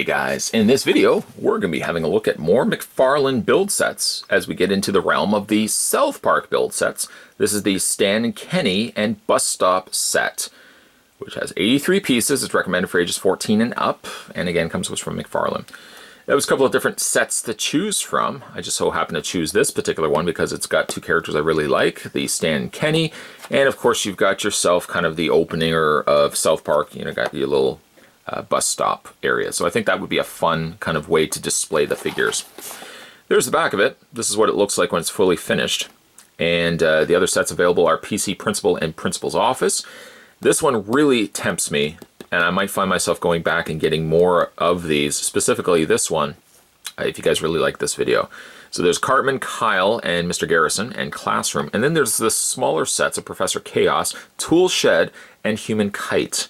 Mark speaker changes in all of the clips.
Speaker 1: Hey guys, in this video we're going to be having a look at more McFarlane build sets as we get into the realm of the South Park build sets. This is the Stan and Kenny and Bus Stop set, which has 83 pieces. It's recommended for ages 14 and up, and again comes from McFarlane. There was a couple of different sets to choose from. I just so happen to choose this particular one because it's got two characters I really like, the Stan and Kenny, and of course you've got yourself kind of the opener of South Park, you know, got your little bus stop area. So I think that would be a fun kind of way to display the figures. There's the back of it. This is what it looks like when it's fully finished. And the other sets available are PC Principal and Principal's Office. This one really tempts me, and I might find myself going back and getting more of these, specifically this one, if you guys really like this video. So there's Cartman, Kyle, and Mr. Garrison, and Classroom. And then there's the smaller sets of Professor Chaos, Tool Shed, and Human Kite.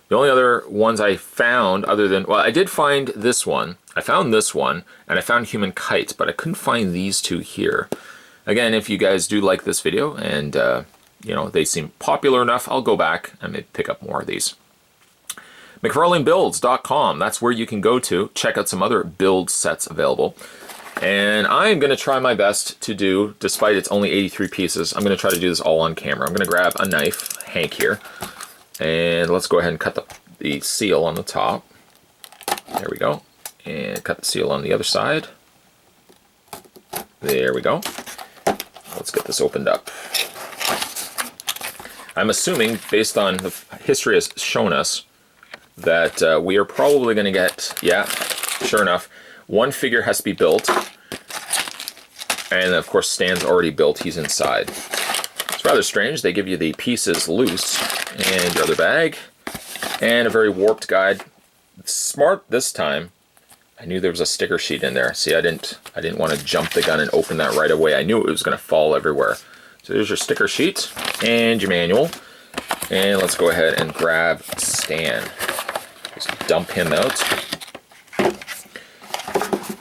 Speaker 1: The only other ones I found other than, well, I did find this one. I found this one, and I found Human Kite, but I couldn't find these two here. Again, if you guys do like this video and, you know, they seem popular enough, I'll go back and maybe pick up more of these. McFarlaneBuilds.com, that's where you can go to check out some other build sets available. And I'm going to try my best to do, despite it's only 83 pieces, I'm going to try to do this all on camera. I'm going to grab a knife, Hank here. And let's go ahead and cut the seal on the top. There we go. And cut the seal on the other side. There we go. Let's get this opened up. I'm assuming, based on the history has shown us, that we are probably going to get, yeah, sure enough, one figure has to be built. And of course Stan's already built, he's inside. It's rather strange, they give you the pieces loose and your other bag, and a very warped guide. Smart this time. I knew there was a sticker sheet in there. See, I didn't want to jump the gun and open that right away. I knew it was going to fall everywhere. So there's your sticker sheet and your manual. And let's go ahead and grab Stan. Just dump him out.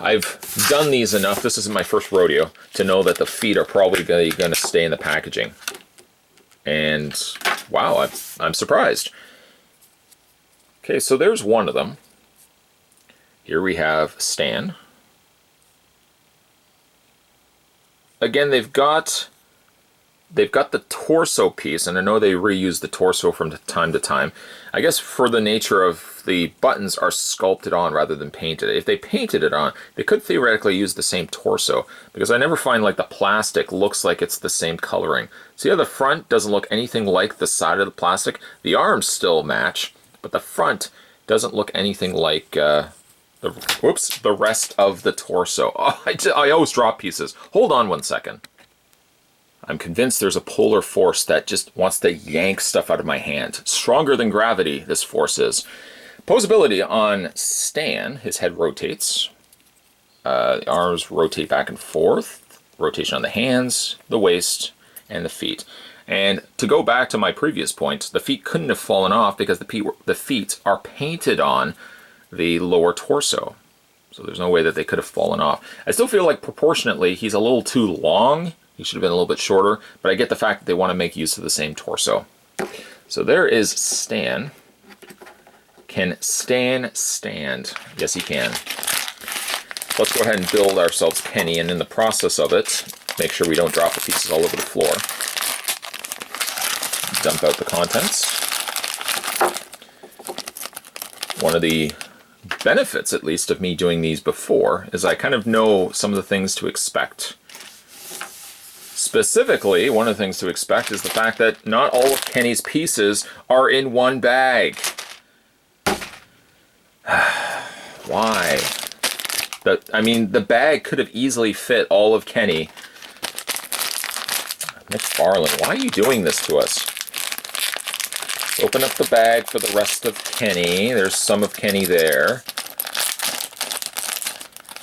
Speaker 1: I've done these enough, this isn't my first rodeo, to know that the feet are probably going to stay in the packaging. And wow, I'm surprised. Okay, so there's one of them. Here we have Stan. Again, they've got the torso piece, and I know they reuse the torso from time to time. I guess for the nature of the buttons are sculpted on rather than painted. If they painted it on, they could theoretically use the same torso, because I never find like the plastic looks like it's the same coloring. See how the front doesn't look anything like the side of the plastic? The arms still match, but the front doesn't look anything like the rest of the torso. Oh, I always drop pieces. Hold on one second. I'm convinced there's a polar force that just wants to yank stuff out of my hand. Stronger than gravity, this force is. Posability on Stan, his head rotates. The arms rotate back and forth. Rotation on the hands, the waist, and the feet. And to go back to my previous point, the feet couldn't have fallen off because the feet are painted on the lower torso. So there's no way that they could have fallen off. I still feel like proportionately he's a little too long. He should have been a little bit shorter, but I get the fact that they want to make use of the same torso. So there is Stan. Can Stan stand? Yes, he can. Let's go ahead and build ourselves Kenny, and in the process of it, make sure we don't drop the pieces all over the floor. Dump out the contents. One of the benefits, at least, of me doing these before is I kind of know some of the things to expect. Specifically, one of the things to expect is the fact that not all of Kenny's pieces are in one bag. Why? I mean, the bag could have easily fit all of Kenny. McFarlane, why are you doing this to us? Open up the bag for the rest of Kenny. There's some of Kenny there.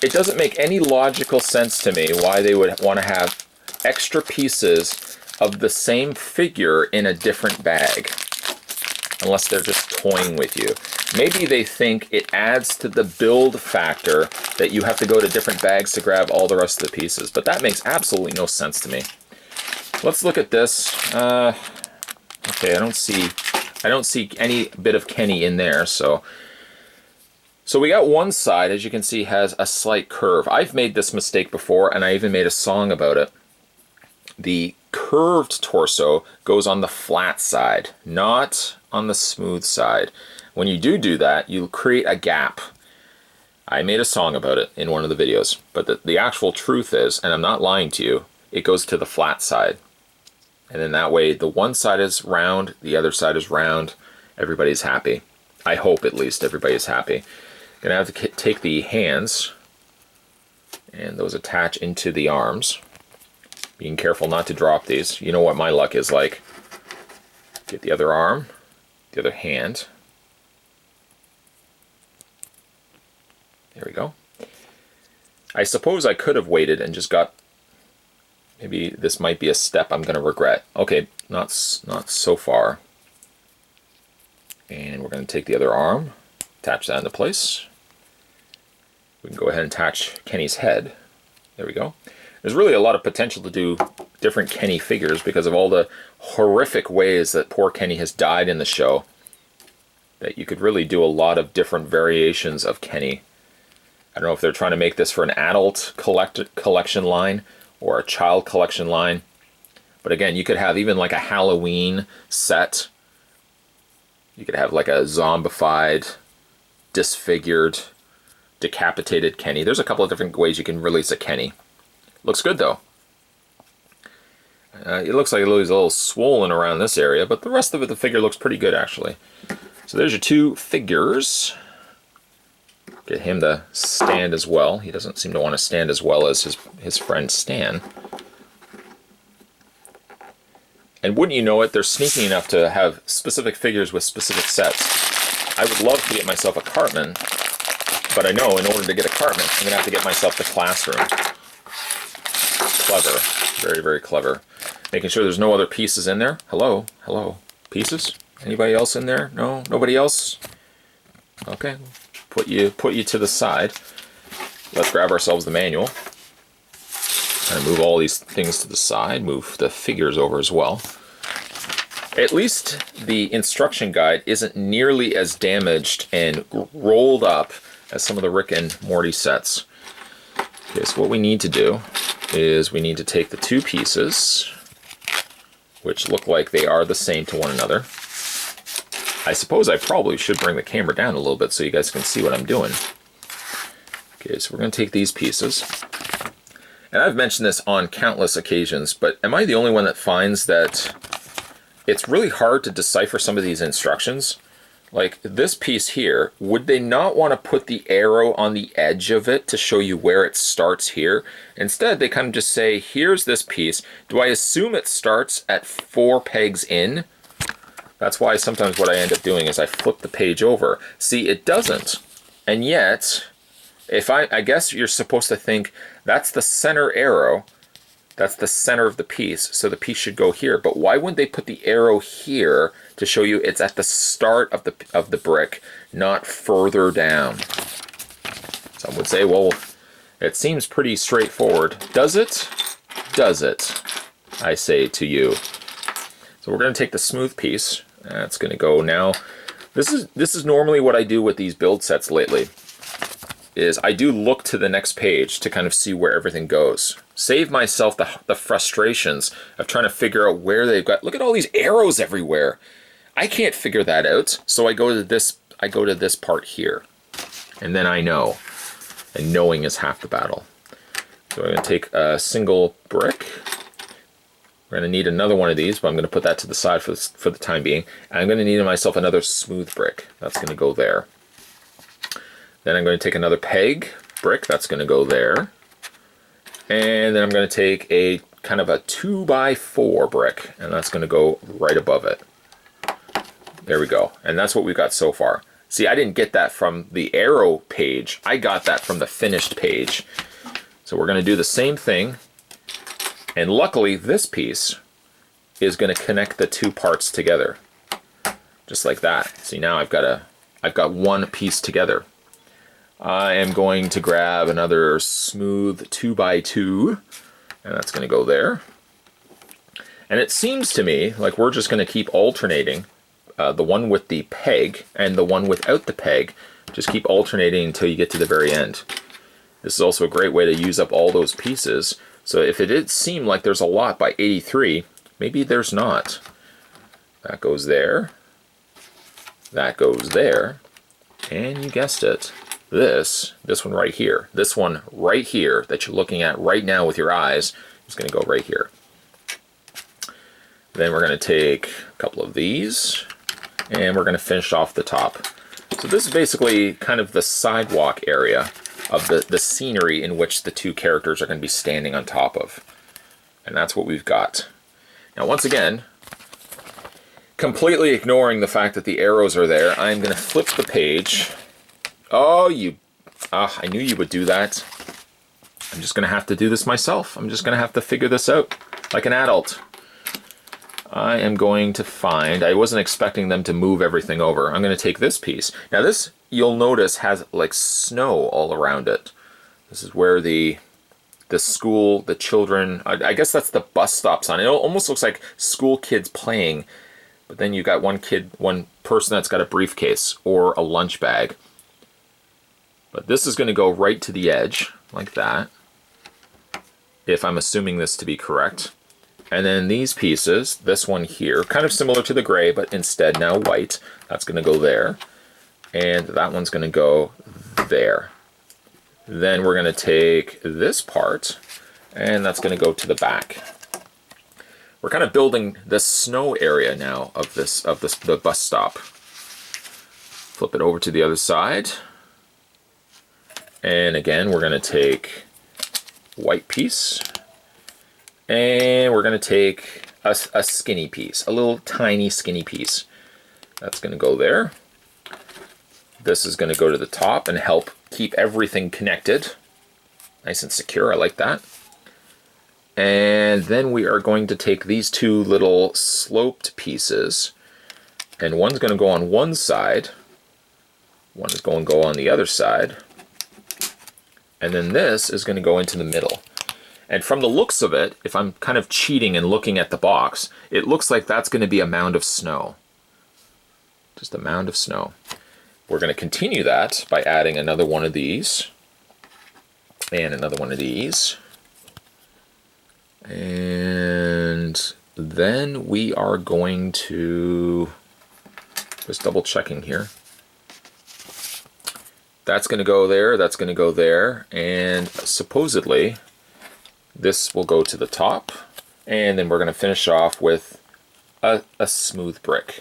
Speaker 1: It doesn't make any logical sense to me why they would want to have extra pieces of the same figure in a different bag, unless they're just toying with you. Maybe they think it adds to the build factor that you have to go to different bags to grab all the rest of the pieces, but that makes absolutely no sense to me. Let's look at this. Okay, I don't see any bit of Kenny in there, so So we got one side, as you can see, has a slight curve. I've made this mistake before, and I even made a song about it. The curved torso goes on the flat side, not on the smooth side. When you do that, you create a gap. I made a song about it in one of the videos, but the actual truth is, and I'm not lying to you, it goes to the flat side. And then that way, the one side is round, the other side is round, everybody's happy. I hope at least everybody's happy. Gonna have to take the hands, and those attach into the arms. Being careful not to drop these. You know what my luck is like. Get the other arm, the other hand. There we go. I suppose I could have waited and just got, maybe this might be a step I'm going to regret. Okay, not so far. And we're going to take the other arm, attach that into place. We can go ahead and attach Kenny's head. There we go. There's really a lot of potential to do different Kenny figures because of all the horrific ways that poor Kenny has died in the show. That you could really do a lot of different variations of Kenny. I don't know if they're trying to make this for an adult collection line or a child collection line. But again, you could have even like a Halloween set. You could have like a zombified, disfigured, decapitated Kenny. There's a couple of different ways you can release a Kenny. Looks good though. It looks like it was a little swollen around this area, but the rest of it, the figure looks pretty good actually. So there's your two figures. Get him to stand as well. He doesn't seem to want to stand as well as his friend Stan. And wouldn't you know it, they're sneaky enough to have specific figures with specific sets. I would love to get myself a Cartman, but I know in order to get a Cartman, I'm going to have to get myself the Classroom. Clever. Very, very clever. Making sure there's no other pieces in there. Hello? Hello? Pieces? Anybody else in there? No? Nobody else? Okay. Put you to the side. Let's grab ourselves the manual. And move all these things to the side. Move the figures over as well. At least the instruction guide isn't nearly as damaged and rolled up as some of the Rick and Morty sets. Okay, so what we need to do is we need to take the two pieces, which look like they are the same to one another. I suppose I probably should bring the camera down a little bit so you guys can see what I'm doing. Okay, so we're going to take these pieces. And I've mentioned this on countless occasions, but am I the only one that finds that it's really hard to decipher some of these instructions? Like this piece here, would they not want to put the arrow on the edge of it to show you where it starts here? Instead, they kind of just say, here's this piece. Do I assume it starts at 4 pegs in? That's why sometimes what I end up doing is I flip the page over. See, it doesn't. And yet, if I guess you're supposed to think that's the center arrow, that's the center of the piece, so the piece should go here. But why wouldn't they put the arrow here to show you it's at the start of the brick, not further down? Some would say, well, it seems pretty straightforward. Does it? Does it? I say to you. So we're going to take the smooth piece. That's going to go now. This is normally what I do with these build sets lately. Is I do look to the next page to kind of see where everything goes. Save myself the frustrations of trying to figure out where they've got. Look at all these arrows everywhere. I can't figure that out, so I go to this part here. And then I know. And knowing is half the battle. So I'm going to take a single brick. We're going to need another one of these, but I'm going to put that to the side for the time being. And I'm going to need myself another smooth brick. That's going to go there. Then I'm going to take another peg brick. That's going to go there. And then I'm going to take a kind of a 2x4 brick. And that's going to go right above it. There we go. And that's what we've got so far. See, I didn't get that from the arrow page. I got that from the finished page. So we're going to do the same thing. And luckily, this piece is going to connect the two parts together. Just like that. See, now I've got one piece together. I am going to grab another smooth 2x2, and that's going to go there. And it seems to me like we're just going to keep alternating the one with the peg and the one without the peg Just keep alternating until you get to the very end. This is also a great way to use up all those pieces. So if it did seem like there's a lot by 83, maybe there's not. That goes there. That goes there. And you guessed it. This one right here. This one right here that you're looking at right now with your eyes is going to go right here. Then we're going to take a couple of these and we're going to finish off the top. So this is basically kind of the sidewalk area of the scenery in which the two characters are going to be standing on top of. And that's what we've got. Now once again, completely ignoring the fact that the arrows are there, I'm going to flip the page. Oh, I knew you would do that. I'm just going to have to do this myself. I'm just going to have to figure this out like an adult. I am going to find, I wasn't expecting them to move everything over. I'm going to take this piece. Now this, you'll notice, has like snow all around it. This is where the school, the children, I guess that's the bus stop sign. It almost looks like school kids playing, but then you got one person that's got a briefcase or a lunch bag. But this is going to go right to the edge, like that, if I'm assuming this to be correct. And then these pieces, this one here, kind of similar to the gray, but instead now white, that's going to go there. And that one's going to go there. Then we're going to take this part, and that's going to go to the back. We're kind of building the snow area now of the bus stop. Flip it over to the other side. And again, we're going to take white piece. And we're going to take a skinny piece, a little tiny skinny piece. That's going to go there. This is going to go to the top and help keep everything connected. Nice and secure, I like that. And then we are going to take these two little sloped pieces, and one's going to go on one side, one is going to go on the other side, and then this is going to go into the middle. And from the looks of it, if I'm kind of cheating and looking at the box, it looks like that's going to be a mound of snow. Just a mound of snow. We're going to continue that by adding another one of these, and another one of these. And then we are going to, just double checking here. That's going to go there, that's going to go there, and supposedly this will go to the top. And then we're going to finish off with a smooth brick,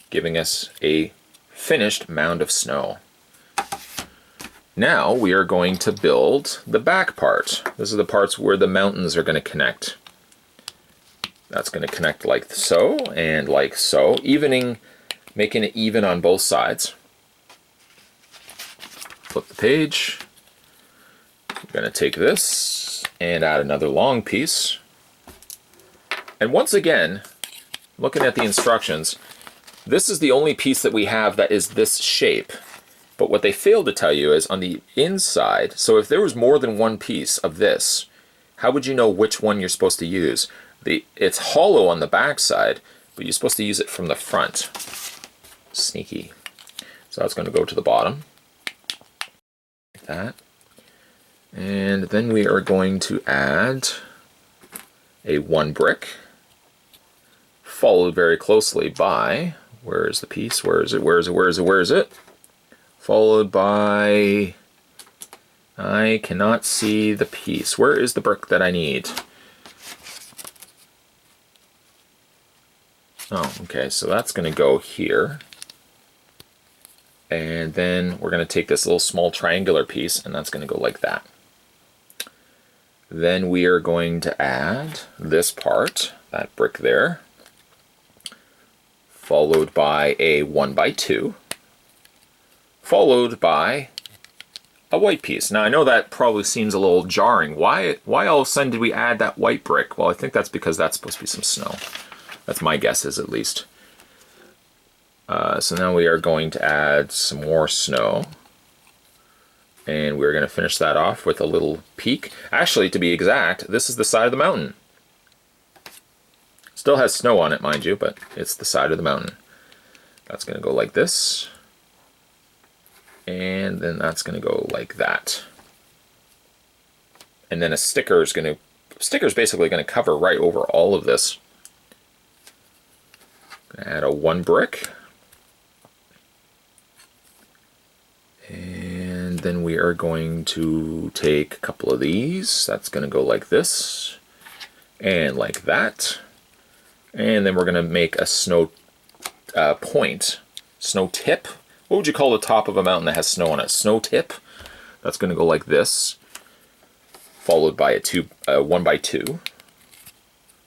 Speaker 1: giving us a finished mound of snow. Now we are going to build the back part. This is the parts where the mountains are going to connect. That's going to connect like so and like so, making it even on both sides. Flip the page. We're going to take this and add another long piece. And once again, looking at the instructions, this is the only piece that we have that is this shape. But what they failed to tell you is on the inside, so if there was more than one piece of this, how would you know which one you're supposed to use? It's hollow on the back side, but you're supposed to use it from the front. Sneaky. So that's going to go to the bottom. Like that. And then we are going to add a one brick, followed very closely by, where is the piece? Where is it? Where is it? Where is it? Where is it? Followed by, I cannot see the piece. Where is the brick that I need? Oh, okay, so that's going to go here. And then we're going to take this little small triangular piece, and that's going to go like that. Then we are going to add this part, that brick there, followed by a 1x2. Followed by a white piece. Now I know that probably seems a little jarring. Why all of a sudden did we add that white brick? Well, I think that's because that's supposed to be some snow. That's my guess is, at least. So now we are going to add some more snow. And we're going to finish that off with a little peak. Actually, to be exact, this is the side of the mountain. Still has snow on it, mind you, but it's the side of the mountain. That's going to go like this. And then that's going to go like that. And then a sticker is basically going to cover right over all of this. Add a 1 brick. And then we are going to take a couple of these. That's going to go like this. And like that. And then we're going to make a snow point. Snow tip. What would you call the top of a mountain that has snow on it? Snow tip. That's going to go like this. Followed by a 1 by 2.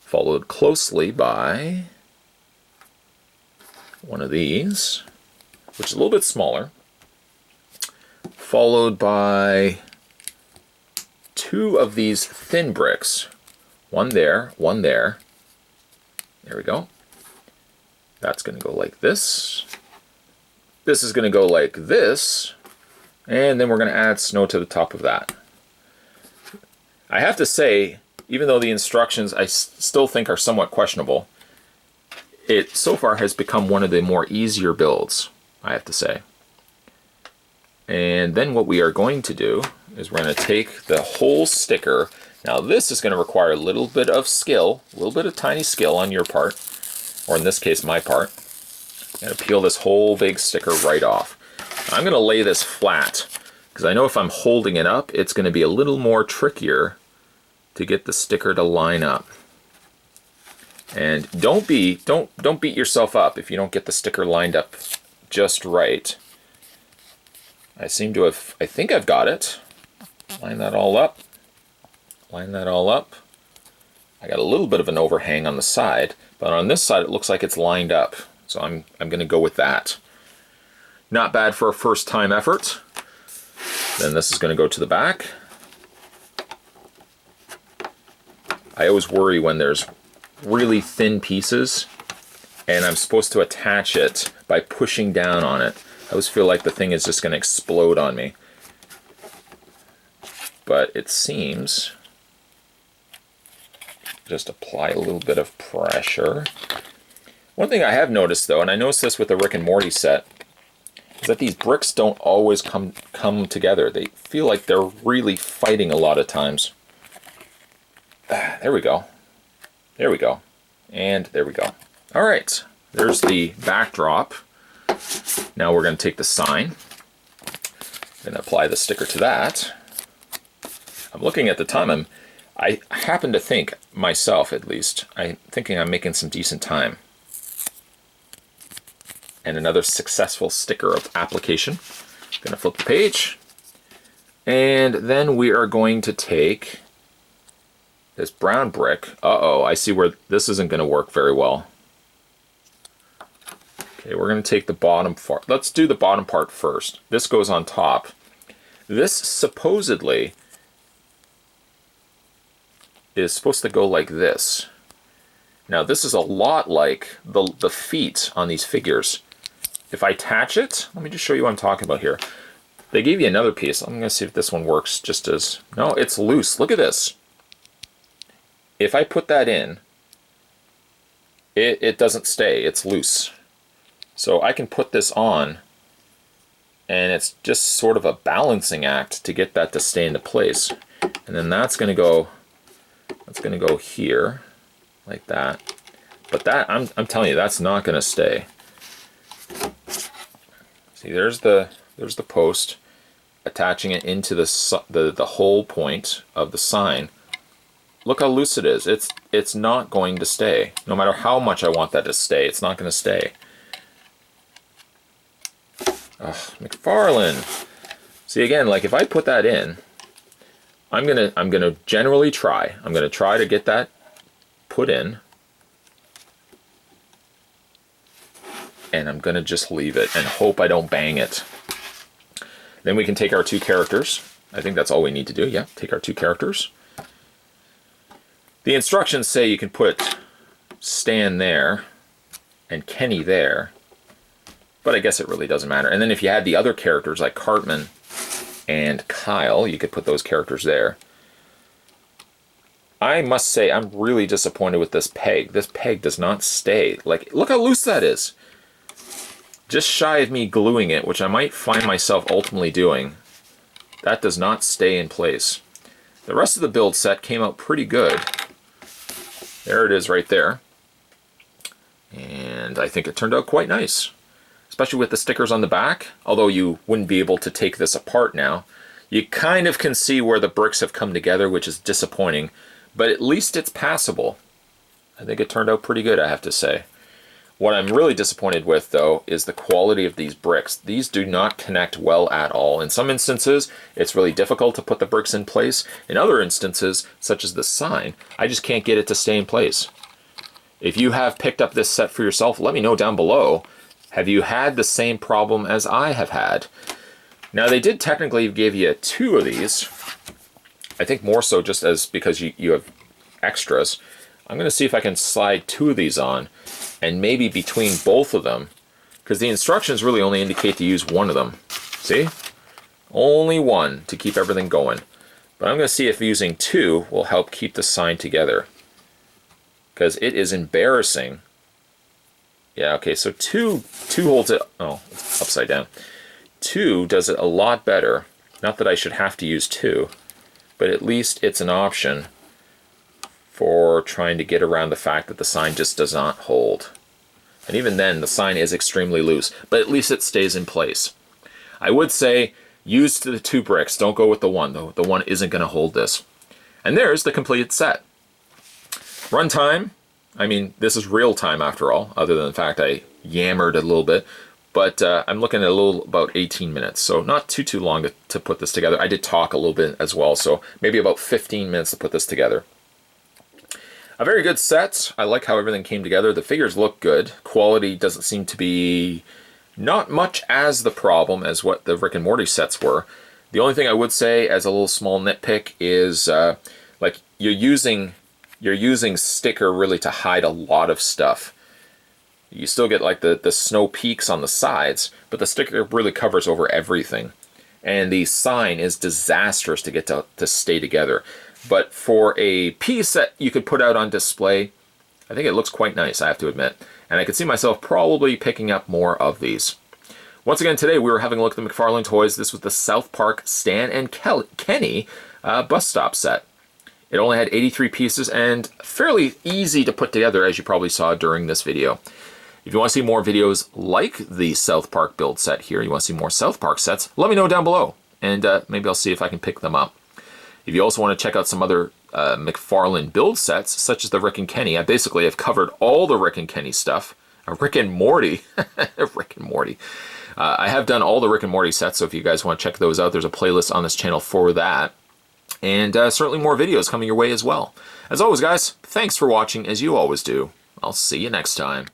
Speaker 1: Followed closely by one of these, which is a little bit smaller. Followed by 2 of these thin bricks. One there, one there. There we go. That's going to go like this. This is going to go like this. And then we're going to add snow to the top of that. I have to say, even though the instructions I still think are somewhat questionable, it so far has become one of the more easier builds, I have to say. And then what we are going to do is we're going to take the whole sticker. Now this is going to require a little bit of skill, a little bit of tiny skill on your part, or in this case my part. I'm going to peel this whole big sticker right off. I'm going to lay this flat, because I know if I'm holding it up, it's going to be a little more trickier to get the sticker to line up. And don't beat yourself up if you don't get the sticker lined up just right. I think I've got it. Line that all up. Line that all up. I got a little bit of an overhang on the side, but on this side it looks like it's lined up. So I'm going to go with that. Not bad for a first time effort. Then this is going to go to the back. I always worry when there's really thin pieces and I'm supposed to attach it by pushing down on it. I always feel like the thing is just going to explode on me. But it seems, just apply a little bit of pressure. One thing I have noticed though, and I noticed this with the Rick and Morty set, is that these bricks don't always come together. They feel like they're really fighting a lot of times. There we go. There we go. And there we go. All right, there's the backdrop. Now we're going to take the sign and apply the sticker to that. I'm looking at the time. I happen to think, myself at least, I'm thinking I'm making some decent time. And another successful sticker of application. Going to flip the page. And then we are going to take this brown brick. Uh-oh, I see where this isn't going to work very well. Okay, we're going to take the bottom part. Let's do the bottom part first. This goes on top. This supposedly is supposed to go like this. Now this is a lot like the feet on these figures. If I attach it, let me just show you what I'm talking about here. They gave you another piece. I'm going to see if this one works just as... No, it's loose. Look at this. If I put that in, it doesn't stay. It's loose. So I can put this on, and it's just sort of a balancing act to get that to stay into place. And then that's going to go here, like that. But that, I'm telling you, that's not going to stay. See, there's the post, attaching it into the whole point of the sign. Look how loose it is. It's not going to stay. No matter how much I want that to stay, it's not going to stay. Ugh, McFarlane. See, again, like if I put that in, I'm gonna generally try. I'm gonna try to get that put in, and I'm gonna just leave it and hope I don't bang it. Then we can take our 2 characters. I think that's all we need to do. Yeah, take our 2 characters. The instructions say you can put Stan there and Kenny there, but I guess it really doesn't matter. And then if you had the other characters like Cartman and Kyle, you could put those characters there. I must say, I'm really disappointed with this peg. This peg does not stay. Like, look how loose that is. just shy of me gluing it, which I might find myself ultimately doing. That does not stay in place. The rest of the build set came out pretty good. There it is right there. And I think it turned out quite nice. Especially with the stickers on the back, although you wouldn't be able to take this apart now. You kind of can see where the bricks have come together, which is disappointing, but at least it's passable. I think it turned out pretty good, I have to say. What I'm really disappointed with, though, is the quality of these bricks. These do not connect well at all. In some instances, it's really difficult to put the bricks in place. In other instances, such as the sign, I just can't get it to stay in place. If you have picked up this set for yourself, let me know down below. Have you had the same problem as I have had? Now, they did technically give you 2 of these. I think more so just as because you have extras. I'm going to see if I can slide 2 of these on, and maybe between both of them, because the instructions really only indicate to use one of them. See? Only one to keep everything going. But I'm going to see if using 2 will help keep the sign together. Because it is embarrassing. Yeah, okay, so 2 holds it. Oh, it's upside down. 2 does it a lot better. Not that I should have to use 2, but at least it's an option for trying to get around the fact that the sign just does not hold. And even then, the sign is extremely loose, but at least it stays in place. I would say use the 2 bricks. Don't go with the 1, though. The 1 isn't going to hold this. And there's the completed set. Runtime, I mean, this is real time after all, other than the fact I yammered a little bit. But I'm looking at about 18 minutes, so not too long to put this together. I did talk a little bit as well, so maybe about 15 minutes to put this together. A very good set. I like how everything came together. The figures look good. Quality doesn't seem to be not much as the problem as what the Rick and Morty sets were. The only thing I would say as a little small nitpick is like you're using sticker really to hide a lot of stuff. You still get like the snow peaks on the sides, but the sticker really covers over everything. And the sign is disastrous to get to stay together. But for a piece that you could put out on display, I think it looks quite nice, I have to admit. And I could see myself probably picking up more of these. Once again, today we were having a look at the McFarlane toys. This was the South Park Stan and Kenny bus stop set. It only had 83 pieces and fairly easy to put together, as you probably saw during this video. If you want to see more videos like the South Park build set here, you want to see more South Park sets, let me know down below. And maybe I'll see if I can pick them up. If you also want to check out some other McFarlane build sets, such as the Rick and Kenny, I basically have covered all the Rick and Kenny stuff. Rick and Morty. Rick and Morty. I have done all the Rick and Morty sets, so if you guys want to check those out, there's a playlist on this channel for that. And certainly more videos coming your way as well. As always, guys, thanks for watching, as you always do. I'll see you next time.